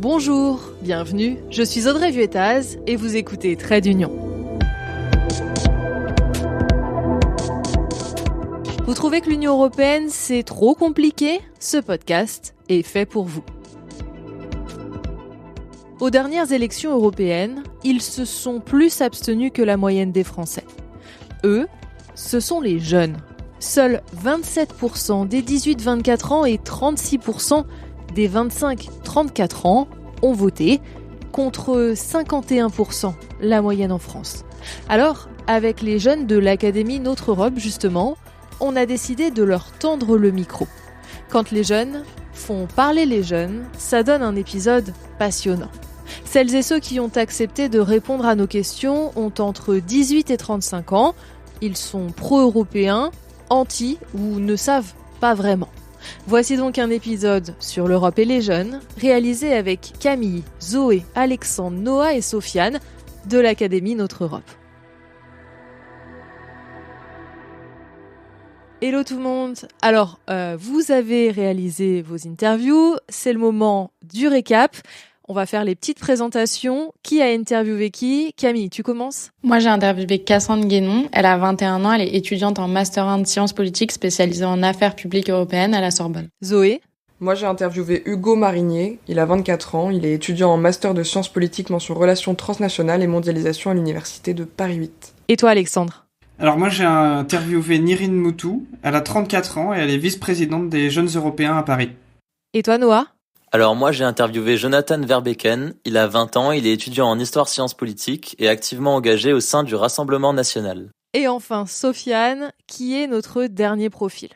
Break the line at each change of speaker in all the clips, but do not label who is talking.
Bonjour, bienvenue, je suis Audrey Vuettaz et vous écoutez Trait d'Union. Vous trouvez que l'Union européenne, c'est trop compliqué ? Ce podcast est fait pour vous. Aux dernières élections européennes, ils se sont plus abstenus que la moyenne des Français. Eux, ce sont les jeunes. Seuls 27% des 18-24 ans et 36% des 25-34 ans ont voté, contre 51% la moyenne en France. Alors, avec les jeunes de l'Académie Notre Europe, justement, on a décidé de leur tendre le micro. Quand les jeunes font parler les jeunes, ça donne un épisode passionnant. Celles et ceux qui ont accepté de répondre à nos questions ont entre 18 et 35 ans. Ils sont pro-européens, anti ou ne savent pas vraiment. Voici donc un épisode sur l'Europe et les jeunes, réalisé avec Camille, Zoé, Alexandre, Noah et Sofiane de l'Académie Notre Europe. Hello tout le monde. Alors, vous avez réalisé vos interviews, c'est le moment du récap. On va faire les petites présentations. Qui a interviewé qui ? Camille, tu commences ?
Moi, j'ai interviewé Cassandre Guénon. Elle a 21 ans. Elle est étudiante en Master 1 de sciences politiques spécialisée en affaires publiques européennes à la Sorbonne.
Zoé ?
Moi, j'ai interviewé Hugo Marinier. Il a 24 ans. Il est étudiant en Master de sciences politiques mention relations transnationales et mondialisation à l'université de Paris 8.
Et toi, Alexandre ?
Alors moi, j'ai interviewé Nirine Moutou. Elle a 34 ans et elle est vice-présidente des Jeunes Européens à Paris.
Et toi, Noah ?
Alors moi, j'ai interviewé Jonathan Verbeke. Il a 20 ans, il est étudiant en histoire sciences politiques et activement engagé au sein du Rassemblement national.
Et enfin, Sofiane, qui est notre dernier profil.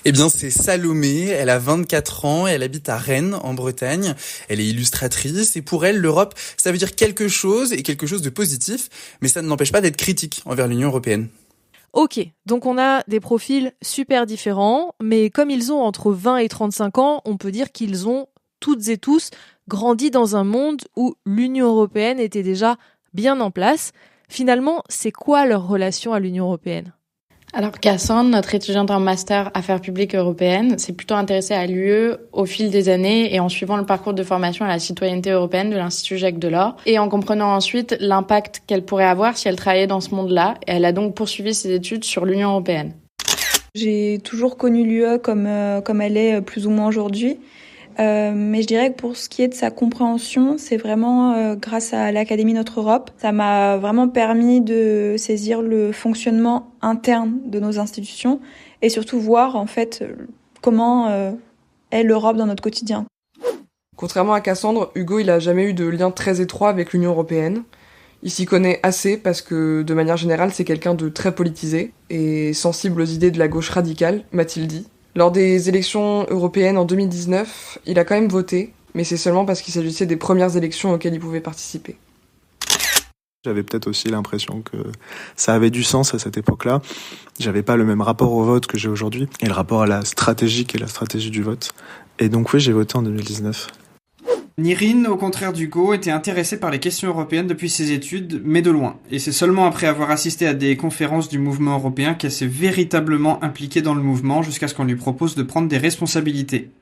Eh bien, c'est Salomé, elle a 24 ans, elle habite à Rennes, en Bretagne. Elle est illustratrice et pour elle, l'Europe, ça veut dire quelque chose et quelque chose de positif, mais ça ne l'empêche pas d'être critique envers l'Union européenne.
Ok, donc on a des profils super différents, mais comme ils ont entre 20 et 35 ans, on peut dire qu'ils ont toutes et tous grandi dans un monde où l'Union européenne était déjà bien en place. Finalement, c'est quoi leur relation à l'Union européenne ?
Alors Cassandre, notre étudiante en Master Affaires publiques européennes, s'est plutôt intéressée à l'UE au fil des années et en suivant le parcours de formation à la citoyenneté européenne de l'Institut Jacques Delors et en comprenant ensuite l'impact qu'elle pourrait avoir si elle travaillait dans ce monde-là. Et elle a donc poursuivi ses études sur l'Union européenne.
J'ai toujours connu l'UE comme elle est plus ou moins aujourd'hui. Mais je dirais que pour ce qui est de sa compréhension, c'est vraiment grâce à l'Académie Notre Europe. Ça m'a vraiment permis de saisir le fonctionnement interne de nos institutions et surtout voir en fait comment est l'Europe dans notre quotidien.
Contrairement à Cassandre, Hugo, il a jamais eu de lien très étroit avec l'Union européenne. Il s'y connaît assez parce que, de manière générale, c'est quelqu'un de très politisé et sensible aux idées de la gauche radicale, m'a-t-il dit. Lors des élections européennes en 2019, il a quand même voté, mais c'est seulement parce qu'il s'agissait des premières élections auxquelles il pouvait participer.
J'avais peut-être aussi l'impression que ça avait du sens à cette époque-là. J'avais pas le même rapport au vote que j'ai aujourd'hui, et le rapport à la stratégie qu'est la stratégie du vote. Et donc oui, j'ai voté en 2019.
Nirine, au contraire d'Hugo, était intéressée par les questions européennes depuis ses études, mais de loin. Et c'est seulement après avoir assisté à des conférences du mouvement européen qu'elle s'est véritablement impliquée dans le mouvement jusqu'à ce qu'on lui propose de prendre des responsabilités.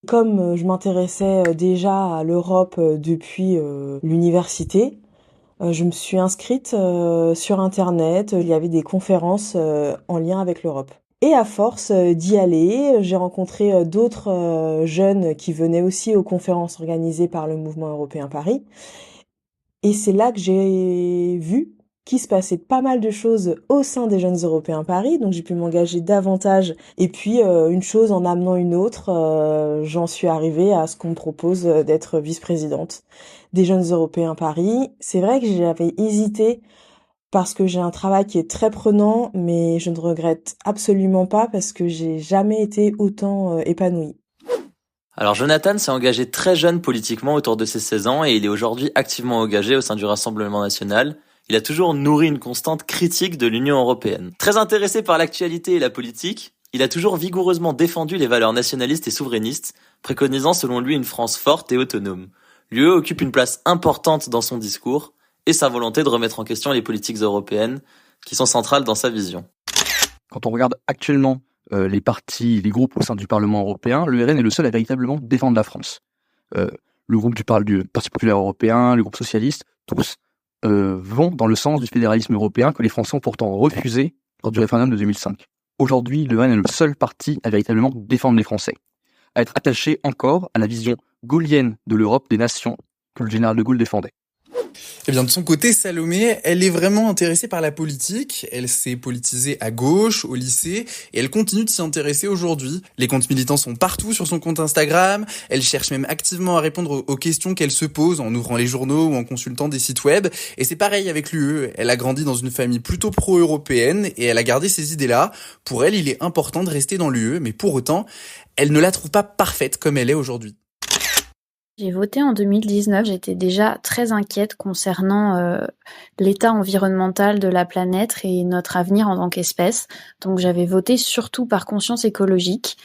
Comme je m'intéressais déjà à l'Europe depuis l'université, je me suis inscrite sur Internet. Il y avait des conférences en lien avec l'Europe. Et à force d'y aller, j'ai rencontré d'autres jeunes qui venaient aussi aux conférences organisées par le Mouvement Européen Paris. Et c'est là que j'ai vu qu'il se passait pas mal de choses au sein des Jeunes Européens Paris. Donc j'ai pu m'engager davantage. Et puis une chose en amenant une autre, j'en suis arrivée à ce qu'on me propose d'être vice-présidente des Jeunes Européens Paris. C'est vrai que j'avais hésité parce que j'ai un travail qui est très prenant, mais je ne regrette absolument pas parce que j'ai jamais été autant épanouie.
Alors Jonathan s'est engagé très jeune politiquement autour de ses 16 ans et il est aujourd'hui activement engagé au sein du Rassemblement national. Il a toujours nourri une constante critique de l'Union européenne. Très intéressé par l'actualité et la politique, il a toujours vigoureusement défendu les valeurs nationalistes et souverainistes, préconisant selon lui une France forte et autonome. L'UE occupe une place importante dans son discours et sa volonté de remettre en question les politiques européennes qui sont centrales dans sa vision.
Quand on regarde actuellement les partis, les groupes au sein du Parlement européen, le RN est le seul à véritablement défendre la France. le groupe du Parti populaire européen, le groupe socialiste, tous vont dans le sens du fédéralisme européen que les Français ont pourtant refusé lors du référendum de 2005. Aujourd'hui, le RN est le seul parti à véritablement défendre les Français, à être attaché encore à la vision gaullienne de l'Europe des nations que le général de Gaulle défendait.
Eh bien, de son côté, Salomé, elle est vraiment intéressée par la politique. Elle s'est politisée à gauche, au lycée, et elle continue de s'y intéresser aujourd'hui. Les comptes militants sont partout sur son compte Instagram. Elle cherche même activement à répondre aux questions qu'elle se pose en ouvrant les journaux ou en consultant des sites web. Et c'est pareil avec l'UE. Elle a grandi dans une famille plutôt pro-européenne et elle a gardé ces idées-là. Pour elle, il est important de rester dans l'UE, mais pour autant, elle ne la trouve pas parfaite comme elle est aujourd'hui.
J'ai voté en 2019, j'étais déjà très inquiète concernant l'état environnemental de la planète et notre avenir en tant qu'espèce. Donc j'avais voté surtout par conscience écologique,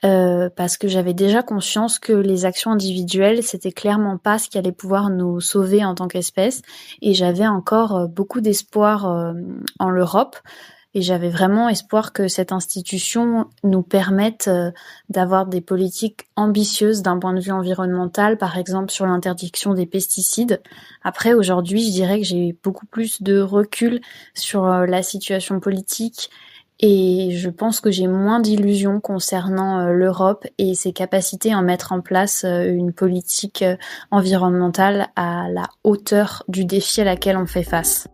parce que j'avais déjà conscience que les actions individuelles, c'était clairement pas ce qui allait pouvoir nous sauver en tant qu'espèce. Et j'avais encore beaucoup d'espoir en l'Europe. Et j'avais vraiment espoir que cette institution nous permette d'avoir des politiques ambitieuses d'un point de vue environnemental, par exemple sur l'interdiction des pesticides. Après, aujourd'hui, je dirais que j'ai beaucoup plus de recul sur la situation politique et je pense que j'ai moins d'illusions concernant l'Europe et ses capacités à mettre en place une politique environnementale à la hauteur du défi à laquelle on fait face.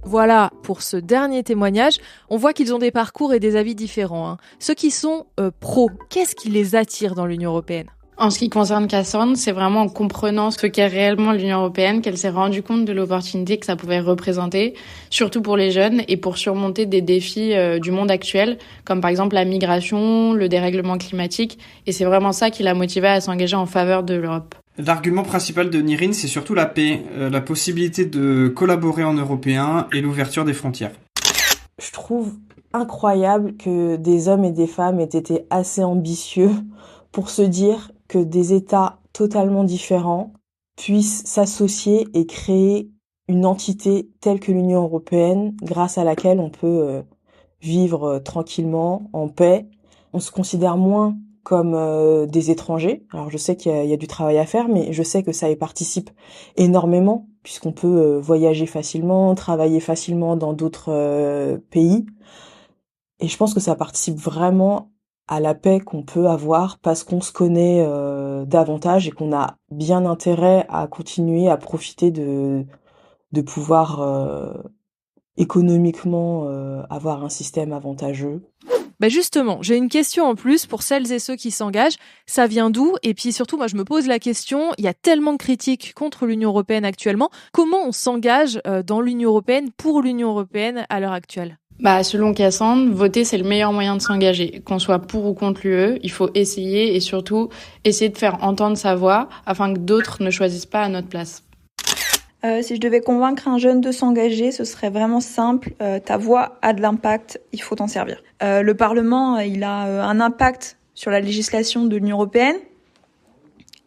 Voilà pour ce dernier témoignage. On voit qu'ils ont des parcours et des avis différents. Ceux qui sont pros, qu'est-ce qui les attire dans l'Union européenne ?
En ce qui concerne Cassandre, c'est vraiment en comprenant ce qu'est réellement l'Union européenne qu'elle s'est rendue compte de l'opportunité que ça pouvait représenter, surtout pour les jeunes et pour surmonter des défis du monde actuel, comme par exemple la migration, le dérèglement climatique. Et c'est vraiment ça qui l'a motivée à s'engager en faveur de l'Europe.
L'argument principal de Nirine, c'est surtout la paix, la possibilité de collaborer en européen et l'ouverture des frontières.
Je trouve incroyable que des hommes et des femmes aient été assez ambitieux pour se dire que des États totalement différents puissent s'associer et créer une entité telle que l'Union européenne, grâce à laquelle on peut vivre tranquillement, en paix. On se considère moins comme des étrangers. Alors je sais qu'il y a du travail à faire, mais je sais que ça y participe énormément, puisqu'on peut voyager facilement, travailler facilement dans d'autres pays. Et je pense que ça participe vraiment à la paix qu'on peut avoir parce qu'on se connaît davantage et qu'on a bien intérêt à continuer à profiter de pouvoir économiquement avoir un système avantageux.
Ben justement, j'ai une question en plus pour celles et ceux qui s'engagent. Ça vient d'où ? Et puis surtout, moi je me pose la question, il y a tellement de critiques contre l'Union européenne actuellement. Comment on s'engage dans l'Union européenne, pour l'Union européenne à l'heure actuelle ?
Selon Cassandre, voter c'est le meilleur moyen de s'engager. Qu'on soit pour ou contre l'UE, il faut essayer et surtout essayer de faire entendre sa voix afin que d'autres ne choisissent pas à notre place.
Si je devais convaincre un jeune de s'engager, ce serait vraiment simple. Ta voix a de l'impact, il faut t'en servir. Le Parlement, il a un impact sur la législation de l'Union européenne.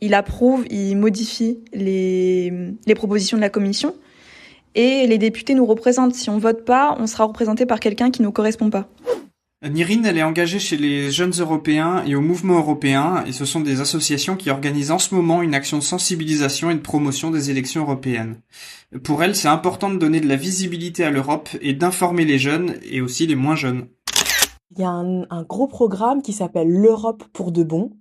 Il approuve, il modifie les propositions de la Commission. Et les députés nous représentent. Si on vote pas, on sera représenté par quelqu'un qui nous correspond pas.
Nirine, elle est engagée chez les jeunes européens et au mouvement européen, et ce sont des associations qui organisent en ce moment une action de sensibilisation et de promotion des élections européennes. Pour elle, c'est important de donner de la visibilité à l'Europe et d'informer les jeunes et aussi les moins jeunes.
Il y a un gros programme qui s'appelle l'Europe pour de bon,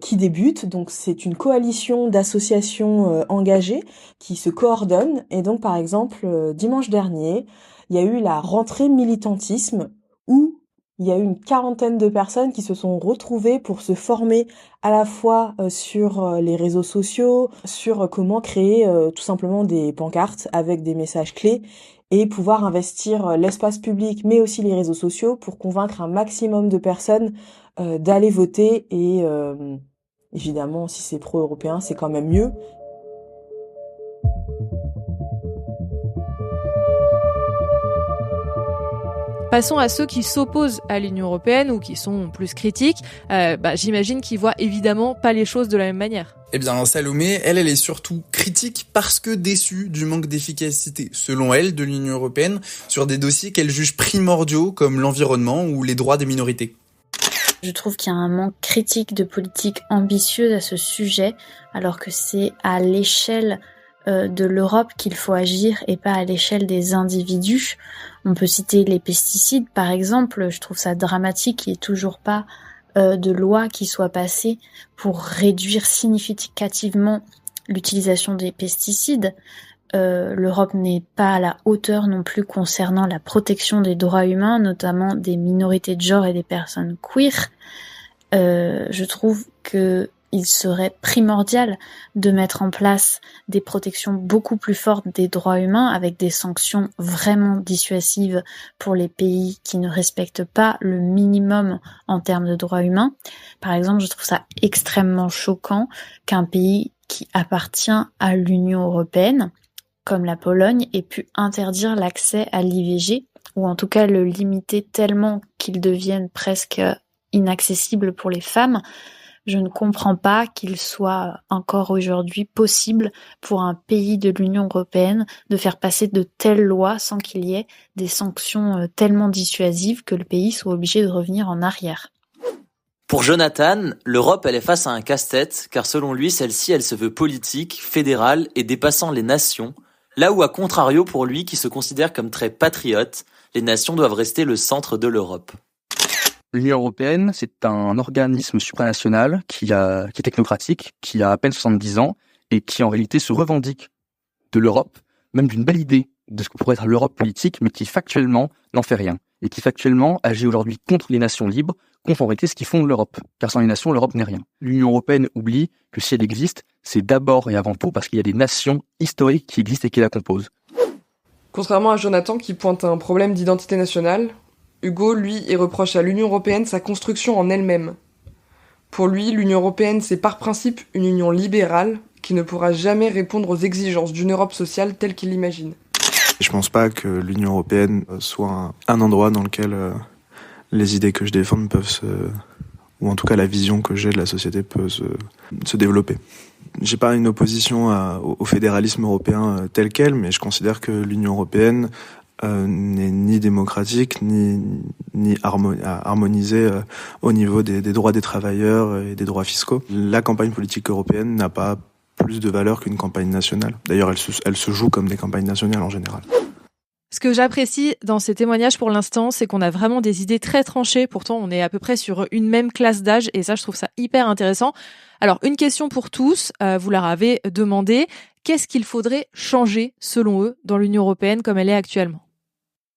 qui débute. Donc c'est une coalition d'associations engagées qui se coordonnent. Et donc par exemple, dimanche dernier, il y a eu la rentrée militantisme où il y a eu une 40aine de personnes qui se sont retrouvées pour se former à la fois sur les réseaux sociaux, sur comment créer tout simplement des pancartes avec des messages clés et pouvoir investir l'espace public mais aussi les réseaux sociaux pour convaincre un maximum de personnes d'aller voter et évidemment si c'est pro-européen c'est quand même mieux.
Passons à ceux qui s'opposent à l'Union européenne ou qui sont plus critiques. J'imagine qu'ils voient évidemment pas les choses de la même manière.
Eh bien, Salomé, elle est surtout critique parce que déçue du manque d'efficacité, selon elle, de l'Union européenne sur des dossiers qu'elle juge primordiaux comme l'environnement ou les droits des minorités.
Je trouve qu'il y a un manque critique de politique ambitieuse à ce sujet, alors que c'est à l'échelle de l'Europe qu'il faut agir et pas à l'échelle des individus. On peut citer les pesticides, par exemple. Je trouve ça dramatique qu'il n'y ait toujours pas de loi qui soit passée pour réduire significativement l'utilisation des pesticides. L'Europe n'est pas à la hauteur non plus concernant la protection des droits humains, notamment des minorités de genre et des personnes queer. Je trouve que il serait primordial de mettre en place des protections beaucoup plus fortes des droits humains avec des sanctions vraiment dissuasives pour les pays qui ne respectent pas le minimum en termes de droits humains. Par exemple, je trouve ça extrêmement choquant qu'un pays qui appartient à l'Union européenne, comme la Pologne, ait pu interdire l'accès à l'IVG, ou en tout cas le limiter tellement qu'il devienne presque inaccessible pour les femmes. Je ne comprends pas qu'il soit encore aujourd'hui possible pour un pays de l'Union européenne de faire passer de telles lois sans qu'il y ait des sanctions tellement dissuasives que le pays soit obligé de revenir en arrière.
Pour Jonathan, l'Europe, elle est face à un casse-tête, car selon lui, celle-ci, elle se veut politique, fédérale et dépassant les nations, là où, à contrario, pour lui, qui se considère comme très patriote, les nations doivent rester le centre de l'Europe.
L'Union européenne, c'est un organisme supranational qui est technocratique, qui a à peine 70 ans et qui en réalité se revendique de l'Europe, même d'une belle idée de ce que pourrait être l'Europe politique, mais qui factuellement n'en fait rien et qui factuellement agit aujourd'hui contre les nations libres, contre en réalité ce qui fonde l'Europe. Car sans les nations, l'Europe n'est rien. L'Union européenne oublie que si elle existe, c'est d'abord et avant tout parce qu'il y a des nations historiques qui existent et qui la composent.
Contrairement à Jonathan qui pointe un problème d'identité nationale, Hugo, lui, y reproche à l'Union européenne sa construction en elle-même. Pour lui, l'Union européenne, c'est par principe une union libérale qui ne pourra jamais répondre aux exigences d'une Europe sociale telle qu'il l'imagine.
Je pense pas que l'Union européenne soit un endroit dans lequel les idées que je défends peuvent ou en tout cas la vision que j'ai de la société peut se développer. J'ai pas une opposition au fédéralisme européen tel quel, mais je considère que l'Union européenne n'est ni démocratique ni harmonisée au niveau des droits des travailleurs et des droits fiscaux. La campagne politique européenne n'a pas plus de valeur qu'une campagne nationale. D'ailleurs, elle se joue comme des campagnes nationales en général.
Ce que j'apprécie dans ces témoignages pour l'instant, c'est qu'on a vraiment des idées très tranchées. Pourtant, on est à peu près sur une même classe d'âge et ça, je trouve ça hyper intéressant. Alors, une question pour tous, vous leur avez demandé, qu'est-ce qu'il faudrait changer, selon eux, dans l'Union européenne comme elle est actuellement ?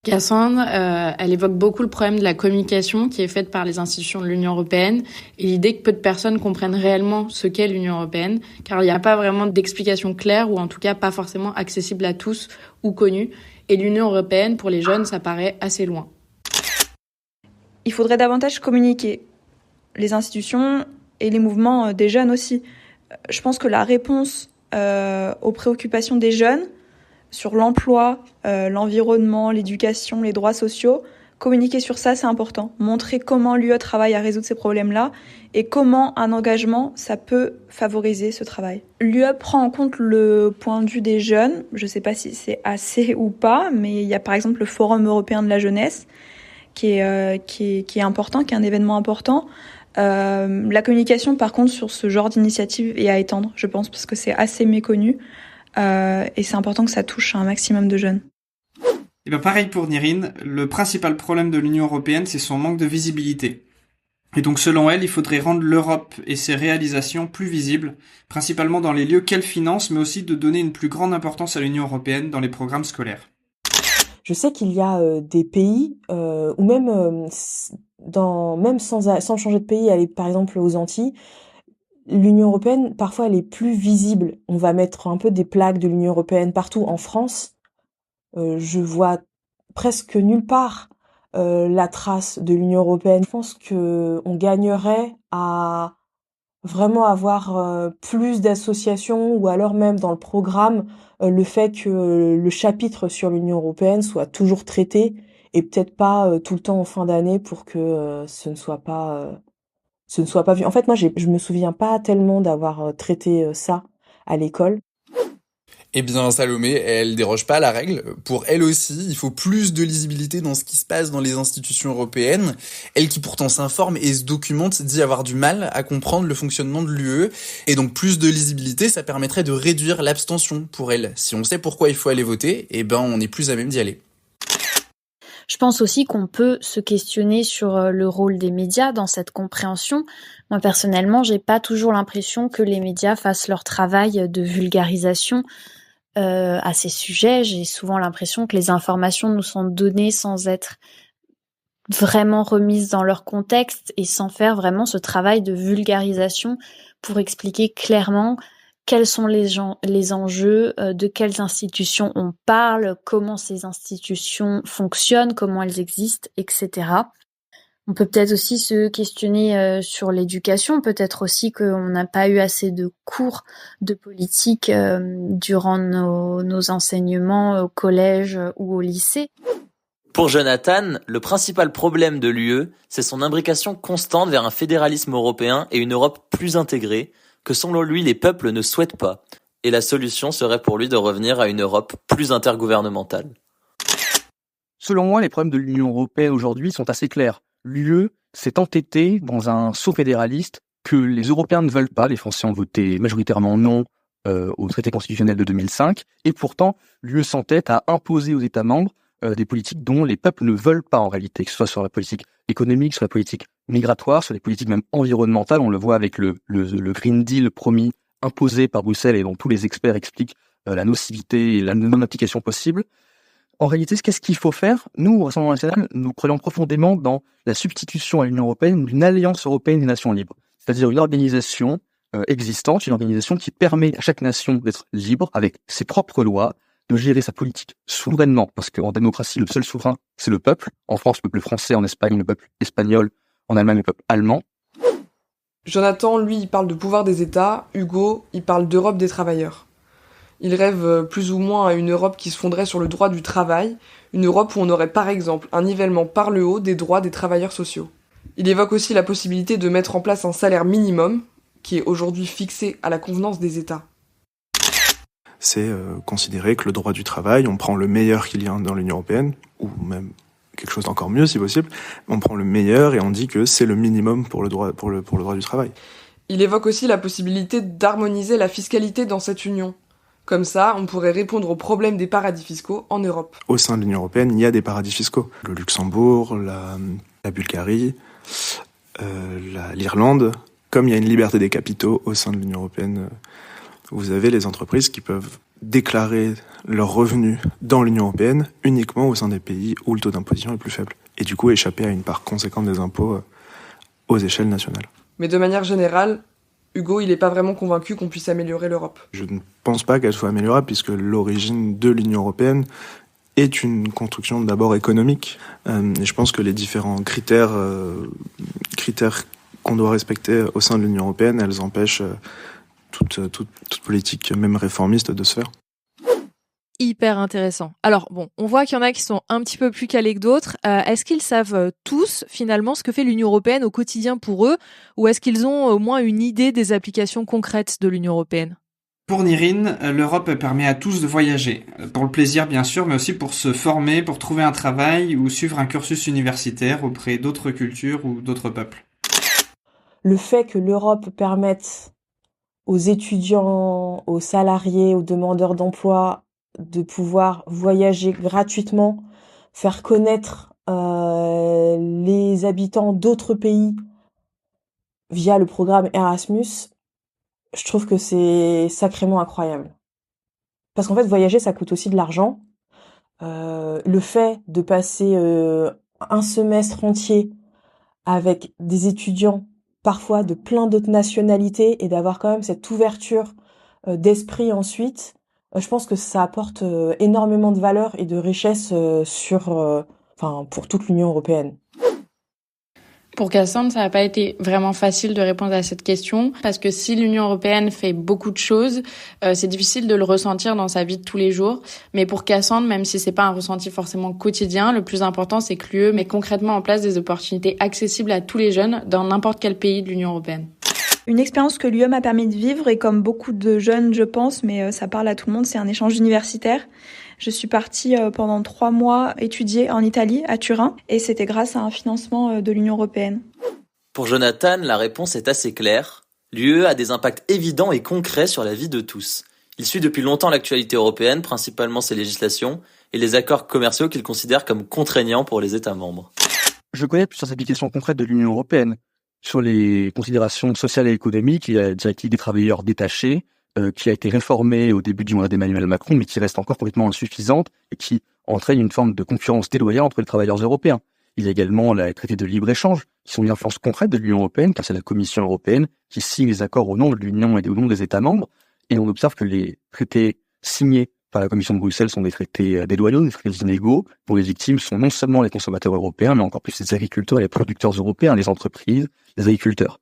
Cassandre, elle évoque beaucoup le problème de la communication qui est faite par les institutions de l'Union européenne et l'idée que peu de personnes comprennent réellement ce qu'est l'Union européenne, car il n'y a pas vraiment d'explication claire ou en tout cas pas forcément accessible à tous ou connue. Et l'Union européenne, pour les jeunes, ça paraît assez loin.
Il faudrait davantage communiquer, les institutions et les mouvements des jeunes aussi. Je pense que la réponse aux préoccupations des jeunes sur l'emploi, l'environnement, l'éducation, les droits sociaux, communiquer sur ça, c'est important. Montrer comment l'UE travaille à résoudre ces problèmes-là et comment un engagement, ça peut favoriser ce travail. L'UE prend en compte le point de vue des jeunes. Je ne sais pas si c'est assez ou pas, mais il y a par exemple le Forum européen de la jeunesse qui est important, qui est un événement important. La communication, par contre, sur ce genre d'initiative est à étendre, je pense, parce que c'est assez méconnu. Et c'est important que ça touche un maximum de jeunes.
Et ben pareil pour Nirine, le principal problème de l'Union européenne, c'est son manque de visibilité. Et donc selon elle, il faudrait rendre l'Europe et ses réalisations plus visibles, principalement dans les lieux qu'elle finance, mais aussi de donner une plus grande importance à l'Union européenne dans les programmes scolaires.
Je sais qu'il y a des pays où même sans changer de pays, aller par exemple aux Antilles, l'Union européenne, parfois, elle est plus visible. On va mettre un peu des plaques de l'Union européenne partout. En France, je vois presque nulle part la trace de l'Union européenne. Je pense que on gagnerait à vraiment avoir plus d'associations ou alors même dans le programme le fait que le chapitre sur l'Union européenne soit toujours traité et peut-être pas tout le temps en fin d'année pour que ce ne soit pas vu. En fait, moi, je me souviens pas tellement d'avoir traité ça à l'école.
Eh bien, Salomé, elle déroge pas à la règle. Pour elle aussi, il faut plus de lisibilité dans ce qui se passe dans les institutions européennes. Elle qui pourtant s'informe et se documente dit avoir du mal à comprendre le fonctionnement de l'UE. Et donc, plus de lisibilité, ça permettrait de réduire l'abstention pour elle. Si on sait pourquoi il faut aller voter, eh ben, on est plus à même d'y aller.
Je pense aussi qu'on peut se questionner sur le rôle des médias dans cette compréhension. Moi, personnellement, j'ai pas toujours l'impression que les médias fassent leur travail de vulgarisation à ces sujets. J'ai souvent l'impression que les informations nous sont données sans être vraiment remises dans leur contexte et sans faire vraiment ce travail de vulgarisation pour expliquer clairement quels sont les enjeux, de quelles institutions on parle, comment ces institutions fonctionnent, comment elles existent, etc. On peut peut-être aussi se questionner sur l'éducation, peut-être aussi qu'on n'a pas eu assez de cours de politique durant nos enseignements au collège ou au lycée.
Pour Jonathan, le principal problème de l'UE, c'est son imbrication constante vers un fédéralisme européen et une Europe plus intégrée, que selon lui les peuples ne souhaitent pas. Et la solution serait pour lui de revenir à une Europe plus intergouvernementale.
Selon moi, les problèmes de l'Union européenne aujourd'hui sont assez clairs. L'UE s'est entêtée dans un saut fédéraliste que les Européens ne veulent pas. Les Français ont voté majoritairement non au traité constitutionnel de 2005. Et pourtant, l'UE s'entête à imposer aux États membres des politiques dont les peuples ne veulent pas en réalité, que ce soit sur la politique économique, sur la politique migratoire, sur les politiques même environnementales. On le voit avec le Green Deal promis, imposé par Bruxelles et dont tous les experts expliquent la nocivité et la non-application possible. En réalité, qu'est-ce qu'il faut faire? Nous, au Rassemblement national, nous croyons profondément dans la substitution à l'Union européenne d'une alliance européenne des nations libres. C'est-à-dire une organisation existante, une organisation qui permet à chaque nation d'être libre, avec ses propres lois, de gérer sa politique souverainement, parce qu'en démocratie, le seul souverain, c'est le peuple. En France, le peuple français, en Espagne, le peuple espagnol, en Allemagne, le peuple allemand.
Jonathan, lui, il parle de pouvoir des États. Hugo, il parle d'Europe des travailleurs. Il rêve plus ou moins à une Europe qui se fonderait sur le droit du travail, une Europe où on aurait par exemple un nivellement par le haut des droits des travailleurs sociaux. Il évoque aussi la possibilité de mettre en place un salaire minimum, qui est aujourd'hui fixé à la convenance des États.
C'est considérer que le droit du travail, on prend le meilleur qu'il y a dans l'Union européenne, ou même quelque chose d'encore mieux si possible, on prend le meilleur et on dit que c'est le minimum pour le droit du travail.
Il évoque aussi la possibilité d'harmoniser la fiscalité dans cette union. Comme ça, on pourrait répondre aux problèmes des paradis fiscaux en Europe.
Au sein de l'Union européenne, il y a des paradis fiscaux. Le Luxembourg, la Bulgarie, l'Irlande. Comme il y a une liberté des capitaux au sein de l'Union européenne, vous avez les entreprises qui peuvent déclarer leurs revenus dans l'Union européenne uniquement au sein des pays où le taux d'imposition est plus faible. Et du coup, échapper à une part conséquente des impôts aux échelles nationales.
Mais de manière générale, Hugo, il n'est pas vraiment convaincu qu'on puisse améliorer l'Europe.
Je ne pense pas qu'elle soit améliorable puisque l'origine de l'Union européenne est une construction d'abord économique. Et je pense que les différents critères qu'on doit respecter au sein de l'Union européenne, elles empêchent toute politique, même réformiste, de se faire.
Hyper intéressant. Alors bon, on voit qu'il y en a qui sont un petit peu plus calés que d'autres. Est-ce qu'ils savent tous finalement ce que fait l'Union européenne au quotidien pour eux, ou est-ce qu'ils ont au moins une idée des applications concrètes de l'Union européenne ?
Pour Nirine, l'Europe permet à tous de voyager. Pour le plaisir bien sûr, mais aussi pour se former, pour trouver un travail ou suivre un cursus universitaire auprès d'autres cultures ou d'autres peuples.
Le fait que l'Europe permette aux étudiants, aux salariés, aux demandeurs d'emploi de pouvoir voyager gratuitement, faire connaître les habitants d'autres pays via le programme Erasmus, je trouve que c'est sacrément incroyable. Parce qu'en fait, voyager, ça coûte aussi de l'argent. Le fait de passer un semestre entier avec des étudiants, parfois de plein d'autres nationalités, et d'avoir quand même cette ouverture d'esprit ensuite, je pense que ça apporte énormément de valeur et de richesse pour toute l'Union européenne.
Pour Cassandre, ça n'a pas été vraiment facile de répondre à cette question, parce que si l'Union européenne fait beaucoup de choses, c'est difficile de le ressentir dans sa vie de tous les jours. Mais pour Cassandre, même si c'est pas un ressenti forcément quotidien, le plus important, c'est que l'UE met concrètement en place des opportunités accessibles à tous les jeunes dans n'importe quel pays de l'Union européenne.
Une expérience que l'UE m'a permis de vivre, et comme beaucoup de jeunes, je pense, mais ça parle à tout le monde, c'est un échange universitaire. Je suis partie pendant 3 mois étudier en Italie, à Turin, et c'était grâce à un financement de l'Union européenne.
Pour Jonathan, la réponse est assez claire. L'UE a des impacts évidents et concrets sur la vie de tous. Il suit depuis longtemps l'actualité européenne, principalement ses législations, et les accords commerciaux qu'il considère comme contraignants pour les États membres.
Je connais plusieurs applications concrètes de l'Union européenne sur les considérations sociales et économiques. Il y a la directive des travailleurs détachés, qui a été réformée au début du mandat d'Emmanuel Macron, mais qui reste encore complètement insuffisante et qui entraîne une forme de concurrence déloyale entre les travailleurs européens. Il y a également les traités de libre-échange, qui sont une influence concrète de l'Union européenne, car c'est la Commission européenne qui signe les accords au nom de l'Union et au nom des États membres. Et on observe que les traités signés par la Commission de Bruxelles sont des traités déloyaux, des traités inégaux, dont les victimes sont non seulement les consommateurs européens, mais encore plus les agriculteurs et les producteurs européens, les entreprises, les agriculteurs.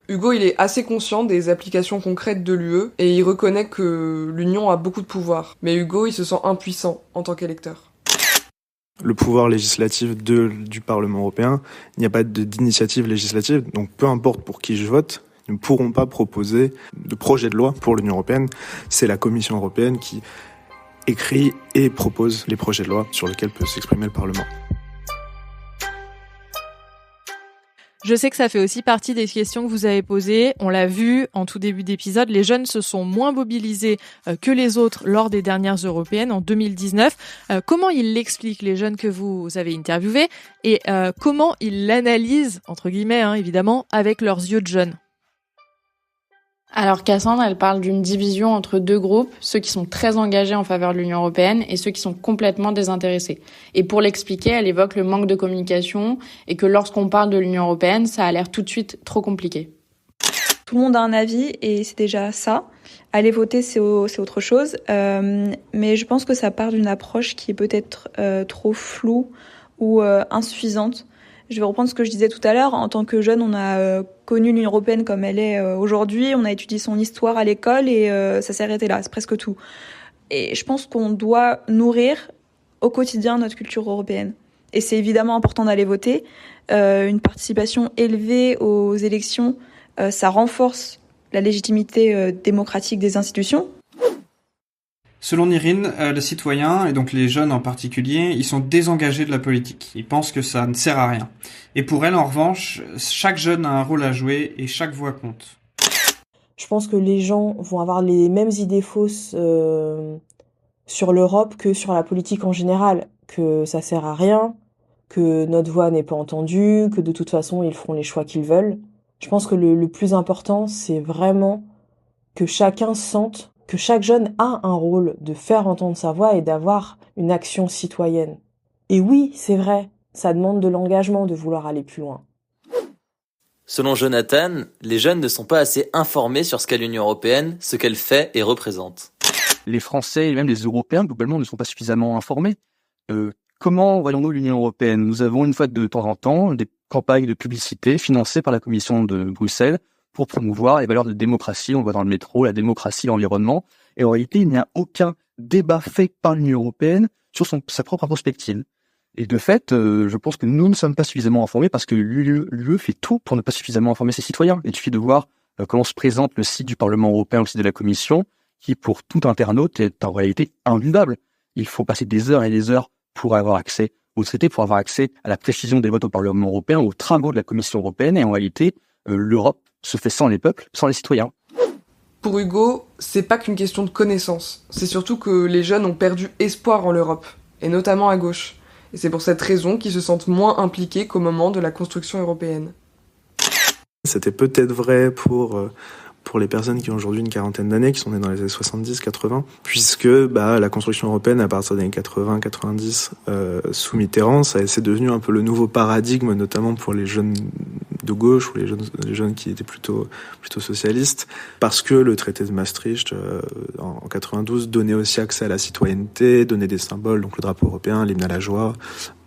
Hugo, il est assez conscient des applications concrètes de l'UE et il reconnaît que l'Union a beaucoup de pouvoir. Mais Hugo, il se sent impuissant en tant qu'électeur.
Le pouvoir législatif du Parlement européen, il n'y a pas d'initiative législative, donc peu importe pour qui je vote, ils ne pourront pas proposer de projet de loi pour l'Union européenne. C'est la Commission européenne qui écrit et propose les projets de loi sur lesquels peut s'exprimer le Parlement.
Je sais que ça fait aussi partie des questions que vous avez posées. On l'a vu en tout début d'épisode, les jeunes se sont moins mobilisés que les autres lors des dernières européennes en 2019. Comment ils l'expliquent, les jeunes que vous avez interviewés, et comment ils l'analysent, entre guillemets, évidemment, avec leurs yeux de jeunes?
Alors Cassandre, elle parle d'une division entre 2 groupes, ceux qui sont très engagés en faveur de l'Union européenne et ceux qui sont complètement désintéressés. Et pour l'expliquer, elle évoque le manque de communication et que lorsqu'on parle de l'Union européenne, ça a l'air tout de suite trop compliqué.
Tout le monde a un avis et c'est déjà ça. Aller voter, c'est autre chose. Mais je pense que ça part d'une approche qui est peut-être trop floue ou insuffisante. Je vais reprendre ce que je disais tout à l'heure. En tant que jeune, on a connu l'Union européenne comme elle est aujourd'hui. On a étudié son histoire à l'école et ça s'est arrêté là. C'est presque tout. Et je pense qu'on doit nourrir au quotidien notre culture européenne. Et c'est évidemment important d'aller voter. Une participation élevée aux élections, ça renforce la légitimité démocratique des institutions.
Selon Irine, les citoyens, et donc les jeunes en particulier, ils sont désengagés de la politique. Ils pensent que ça ne sert à rien. Et pour elle, en revanche, chaque jeune a un rôle à jouer et chaque voix compte.
Je pense que les gens vont avoir les mêmes idées fausses sur l'Europe que sur la politique en général. Que ça sert à rien, que notre voix n'est pas entendue, que de toute façon, ils feront les choix qu'ils veulent. Je pense que le plus important, c'est vraiment que chacun sente que chaque jeune a un rôle de faire entendre sa voix et d'avoir une action citoyenne. Et oui, c'est vrai, ça demande de l'engagement de vouloir aller plus loin.
Selon Jonathan, les jeunes ne sont pas assez informés sur ce qu'est l'Union européenne, ce qu'elle fait et représente.
Les Français et même les Européens, globalement, ne sont pas suffisamment informés. Comment voyons-nous l'Union européenne ? Nous avons une fois de temps en temps des campagnes de publicité financées par la Commission de Bruxelles pour promouvoir les valeurs de démocratie. On voit dans le métro la démocratie, l'environnement. Et en réalité, il n'y a aucun débat fait par l'Union européenne sur sa propre perspective. Et de fait, je pense que nous ne sommes pas suffisamment informés parce que l'UE fait tout pour ne pas suffisamment informer ses citoyens. Il suffit de voir comment se présente le site du Parlement européen, le site de la Commission, qui pour tout internaute est en réalité invivable. Il faut passer des heures et des heures pour avoir accès au traité, pour avoir accès à la précision des votes au Parlement européen, aux travaux de la Commission européenne. Et en réalité, l'Europe se fait sans les peuples, sans les citoyens.
Pour Hugo, c'est pas qu'une question de connaissance. C'est surtout que les jeunes ont perdu espoir en l'Europe, et notamment à gauche. Et c'est pour cette raison qu'ils se sentent moins impliqués qu'au moment de la construction européenne.
C'était peut-être vrai pour les personnes qui ont aujourd'hui une quarantaine d'années, qui sont nées dans les années 70-80, puisque la construction européenne, à partir des années 80-90, sous Mitterrand, c'est devenu un peu le nouveau paradigme, notamment pour les jeunes de gauche ou les jeunes qui étaient plutôt socialistes, parce que le traité de Maastricht en 92 donnait aussi accès à la citoyenneté, donnait des symboles, donc le drapeau européen, l'hymne à la joie.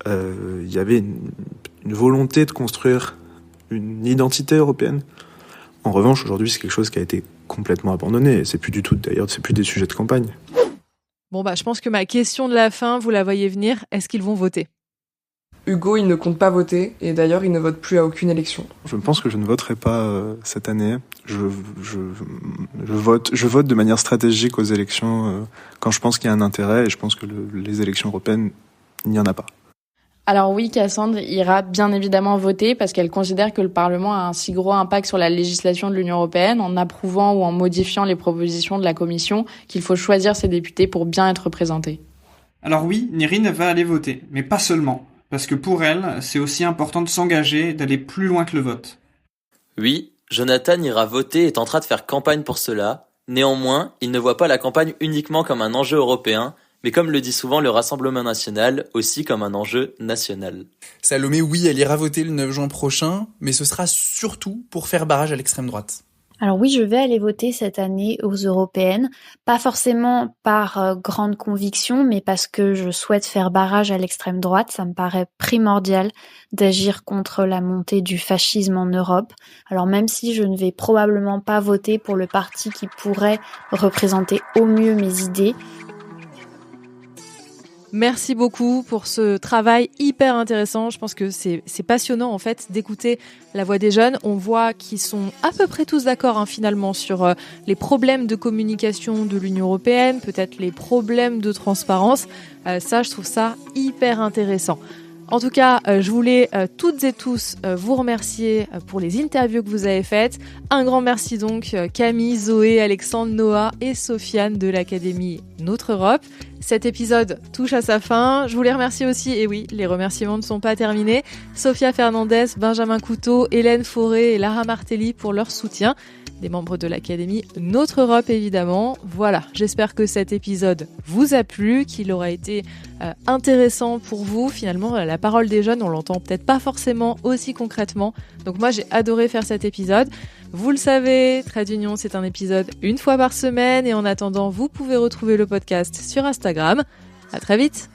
Il y avait une volonté de construire une identité européenne. En revanche, aujourd'hui, c'est quelque chose qui a été complètement abandonné. C'est plus du tout, d'ailleurs, c'est plus des sujets de campagne.
Bon, je pense que ma question de la fin, vous la voyez venir. Est-ce qu'ils vont voter ?
Hugo, il ne compte pas voter, et d'ailleurs, il ne vote plus à aucune élection.
Je pense que je ne voterai pas cette année. Je vote de manière stratégique aux élections quand je pense qu'il y a un intérêt, et je pense que les élections européennes, il n'y en a pas.
Alors oui, Cassandre ira bien évidemment voter parce qu'elle considère que le Parlement a un si gros impact sur la législation de l'Union européenne en approuvant ou en modifiant les propositions de la Commission qu'il faut choisir ses députés pour bien être représentés.
Alors oui, Nirine va aller voter, mais pas seulement, parce que pour elle, c'est aussi important de s'engager, d'aller plus loin que le vote.
Oui, Jonathan ira voter et tentera de faire campagne pour cela. Néanmoins, il ne voit pas la campagne uniquement comme un enjeu européen, mais comme le dit souvent le Rassemblement national, aussi comme un enjeu national.
Salomé, oui, elle ira voter le 9 juin prochain, mais ce sera surtout pour faire barrage à l'extrême droite.
Alors oui, je vais aller voter cette année aux européennes, pas forcément par grande conviction, mais parce que je souhaite faire barrage à l'extrême droite. Ça me paraît primordial d'agir contre la montée du fascisme en Europe. Alors même si je ne vais probablement pas voter pour le parti qui pourrait représenter au mieux mes idées,
Merci beaucoup pour ce travail hyper intéressant. Je pense que c'est passionnant en fait d'écouter la voix des jeunes. On voit qu'ils sont à peu près tous d'accord finalement sur les problèmes de communication de l'Union européenne, peut-être les problèmes de transparence. Ça, je trouve ça hyper intéressant. En tout cas, je voulais toutes et tous vous remercier pour les interviews que vous avez faites. Un grand merci donc Camille, Zoé, Alexandre, Noah et Sofiane de l'Académie Notre Europe. Cet épisode touche à sa fin. Je voulais remercier aussi, et oui, les remerciements ne sont pas terminés, Sophia Fernandez, Benjamin Couteau, Hélène Fauré et Lara Martelly pour leur soutien. Des membres de l'Académie Notre Europe évidemment. Voilà, j'espère que cet épisode vous a plu, qu'il aura été intéressant pour vous. Finalement, la parole des jeunes, on l'entend peut-être pas forcément aussi concrètement. Donc moi, j'ai adoré faire cet épisode. Vous le savez, Trait d'Union, c'est un épisode une fois par semaine. Et en attendant, vous pouvez retrouver le podcast sur Instagram. À très vite.